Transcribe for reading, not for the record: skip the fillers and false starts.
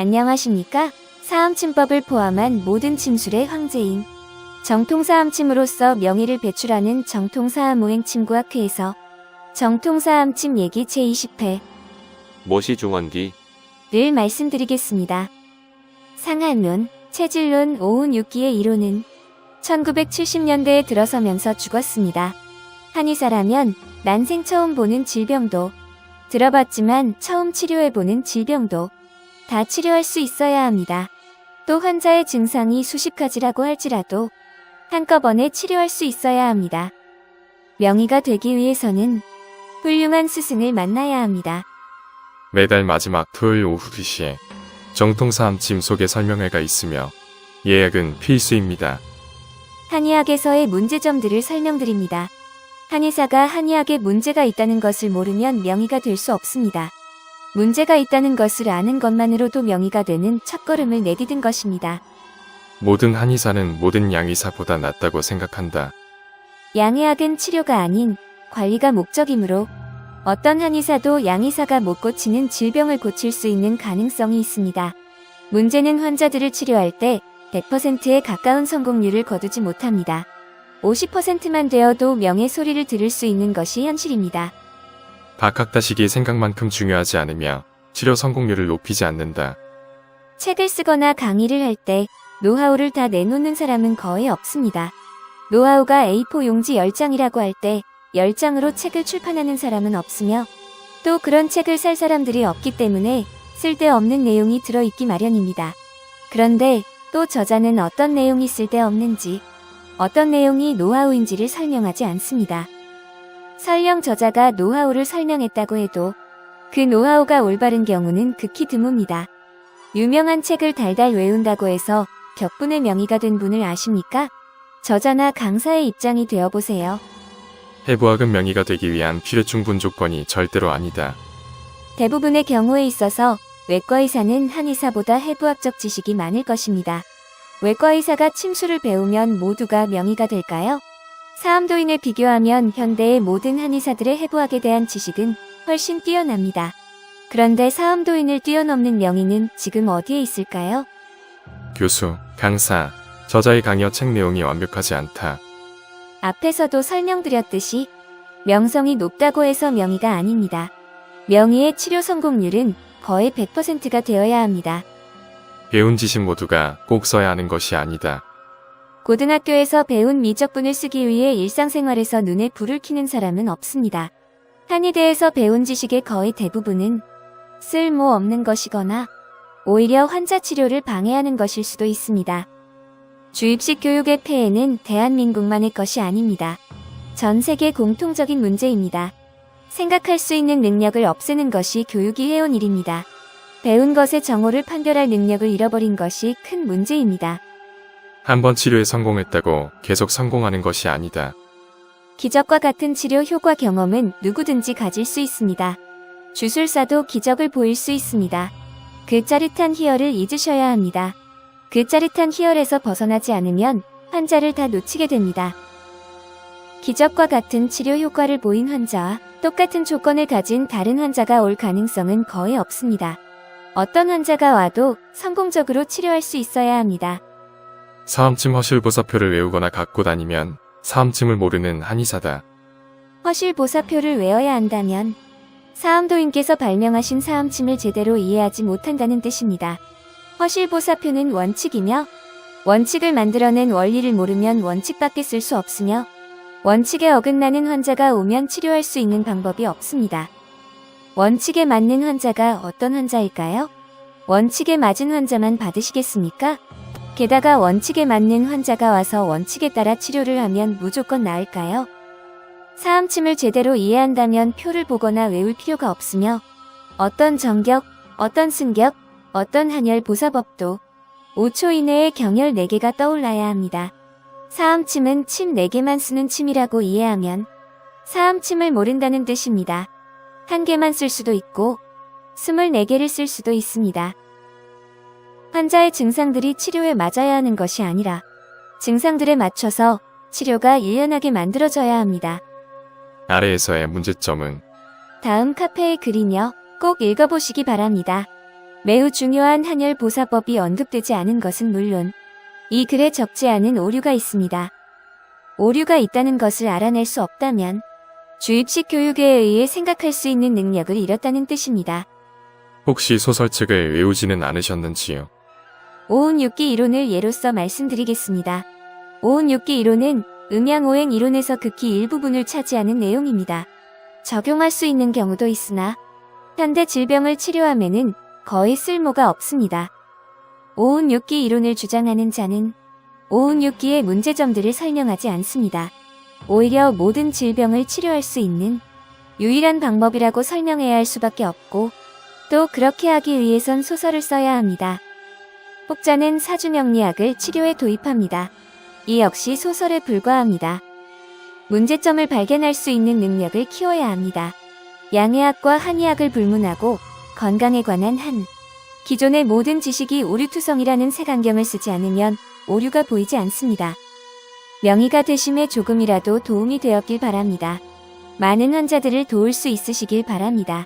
안녕하십니까? 사암침법을 포함한 모든 침술의 황제인 정통사암침으로서 명의를 배출하는 정통사암오행침구학회에서 정통사암침 얘기 제20회 모시중원기 를 말씀드리겠습니다. 상한론, 체질론 오운육기의 이론은 1970년대에 들어서면서 죽었습니다. 한의사라면 난생 처음 보는 질병도, 들어봤지만 처음 치료해보는 질병도 다 치료할 수 있어야 합니다. 또 환자의 증상이 수십 가지라고 할지라도 한꺼번에 치료할 수 있어야 합니다. 명의가 되기 위해서는 훌륭한 스승을 만나야 합니다. 매달 마지막 토요일 오후 2시에 정통사암침 소개 설명회가 있으며 예약은 필수입니다. 한의학에서의 문제점들을 설명드립니다. 한의사가 한의학에 문제가 있다는 것을 모르면 명의가 될 수 없습니다. 문제가 있다는 것을 아는 것만으로도 명의가 되는 첫걸음을 내디딘 것입니다. 모든 한의사는 모든 양의사보다 낫다고 생각한다. 양의학은 치료가 아닌 관리가 목적이므로 어떤 한의사도 양의사가 못 고치는 질병을 고칠 수 있는 가능성이 있습니다. 문제는 환자들을 치료할 때 100%에 가까운 성공률을 거두지 못합니다. 50%만 되어도 명의 소리를 들을 수 있는 것이 현실입니다. 박학다식이 생각만큼 중요하지 않으며 치료 성공률을 높이지 않는다. 책을 쓰거나 강의를 할 때 노하우를 다 내놓는 사람은 거의 없습니다. 노하우가 A4 용지 10장이라고 할 때 10장으로 책을 출판하는 사람은 없으며 또 그런 책을 살 사람들이 없기 때문에 쓸데없는 내용이 들어있기 마련입니다. 그런데 또 저자는 어떤 내용이 쓸데없는지, 어떤 내용이 노하우인지를 설명하지 않습니다. 설령 저자가 노하우를 설명했다고 해도 그 노하우가 올바른 경우는 극히 드뭅니다. 유명한 책을 달달 외운다고 해서 격분의 명의가 된 분을 아십니까? 저자나 강사의 입장이 되어보세요. 해부학은 명의가 되기 위한 필요충분 조건이 절대로 아니다. 대부분의 경우에 있어서 외과의사는 한의사보다 해부학적 지식이 많을 것입니다. 외과의사가 침술을 배우면 모두가 명의가 될까요? 사암도인에 비교하면 현대의 모든 한의사들의 해부학에 대한 지식은 훨씬 뛰어납니다. 그런데 사암도인을 뛰어넘는 명의는 지금 어디에 있을까요? 교수, 강사, 저자의 강의 책 내용이 완벽하지 않다. 앞에서도 설명드렸듯이 명성이 높다고 해서 명의가 아닙니다. 명의의 치료 성공률은 거의 100%가 되어야 합니다. 배운 지식 모두가 꼭 써야 하는 것이 아니다. 고등학교에서 배운 미적분을 쓰기 위해 일상생활에서 눈에 불을 켜는 사람은 없습니다. 한의대에서 배운 지식의 거의 대부분은 쓸모없는 것이거나 오히려 환자 치료를 방해하는 것일 수도 있습니다. 주입식 교육의 폐해는 대한민국만의 것이 아닙니다. 전 세계 공통적인 문제입니다. 생각할 수 있는 능력을 없애는 것이 교육이 해온 일입니다. 배운 것의 정오를 판별할 능력을 잃어버린 것이 큰 문제입니다. 한번 치료에 성공했다고 계속 성공하는 것이 아니다. 기적과 같은 치료 효과 경험은 누구든지 가질 수 있습니다. 주술사도 기적을 보일 수 있습니다. 그 짜릿한 희열을 잊으셔야 합니다. 그 짜릿한 희열에서 벗어나지 않으면 환자를 다 놓치게 됩니다. 기적과 같은 치료 효과를 보인 환자와 똑같은 조건을 가진 다른 환자가 올 가능성은 거의 없습니다. 어떤 환자가 와도 성공적으로 치료할 수 있어야 합니다. 사암침 허실보사표를 외우거나 갖고 다니면 사암침을 모르는 한의사다. 허실보사표를 외워야 한다면 사암도인께서 발명하신 사암침을 제대로 이해하지 못한다는 뜻입니다. 허실보사표는 원칙이며 원칙을 만들어낸 원리를 모르면 원칙밖에 쓸 수 없으며 원칙에 어긋나는 환자가 오면 치료할 수 있는 방법이 없습니다. 원칙에 맞는 환자가 어떤 환자일까요? 원칙에 맞은 환자만 받으시겠습니까? 게다가 원칙에 맞는 환자가 와서 원칙에 따라 치료를 하면 무조건 나을까요? 사암침을 제대로 이해한다면 표를 보거나 외울 필요가 없으며 어떤 정격, 어떤 승격, 어떤 한열 보사법도 5초 이내에 경혈 4개가 떠올라야 합니다. 사암침은 침 4개만 쓰는 침이라고 이해하면 사암침을 모른다는 뜻입니다. 1개만 쓸 수도 있고 24개를 쓸 수도 있습니다. 환자의 증상들이 치료에 맞아야 하는 것이 아니라 증상들에 맞춰서 치료가 유연하게 만들어져야 합니다. 아래에서의 문제점은 다음 카페의 글이며 꼭 읽어보시기 바랍니다. 매우 중요한 한열보사법이 언급되지 않은 것은 물론 이 글에 적지 않은 오류가 있습니다. 오류가 있다는 것을 알아낼 수 없다면 주입식 교육에 의해 생각할 수 있는 능력을 잃었다는 뜻입니다. 혹시 소설책을 외우지는 않으셨는지요? 오운육기 이론을 예로써 말씀드리겠습니다. 오운육기 이론은 음양오행 이론에서 극히 일부분을 차지하는 내용입니다. 적용할 수 있는 경우도 있으나 현대 질병을 치료함에는 거의 쓸모가 없습니다. 오운육기 이론을 주장하는 자는 오운육기의 문제점들을 설명하지 않습니다. 오히려 모든 질병을 치료할 수 있는 유일한 방법이라고 설명해야 할 수밖에 없고 또 그렇게 하기 위해선 소설을 써야 합니다. 혹자는 사주명리학을 치료에 도입합니다. 이 역시 소설에 불과합니다. 문제점을 발견할 수 있는 능력을 키워야 합니다. 양의학과 한의학을 불문하고 건강에 관한 기존의 모든 지식이 오류투성이라는 색안경을 쓰지 않으면 오류가 보이지 않습니다. 명의가 되심에 조금이라도 도움이 되었길 바랍니다. 많은 환자들을 도울 수 있으시길 바랍니다.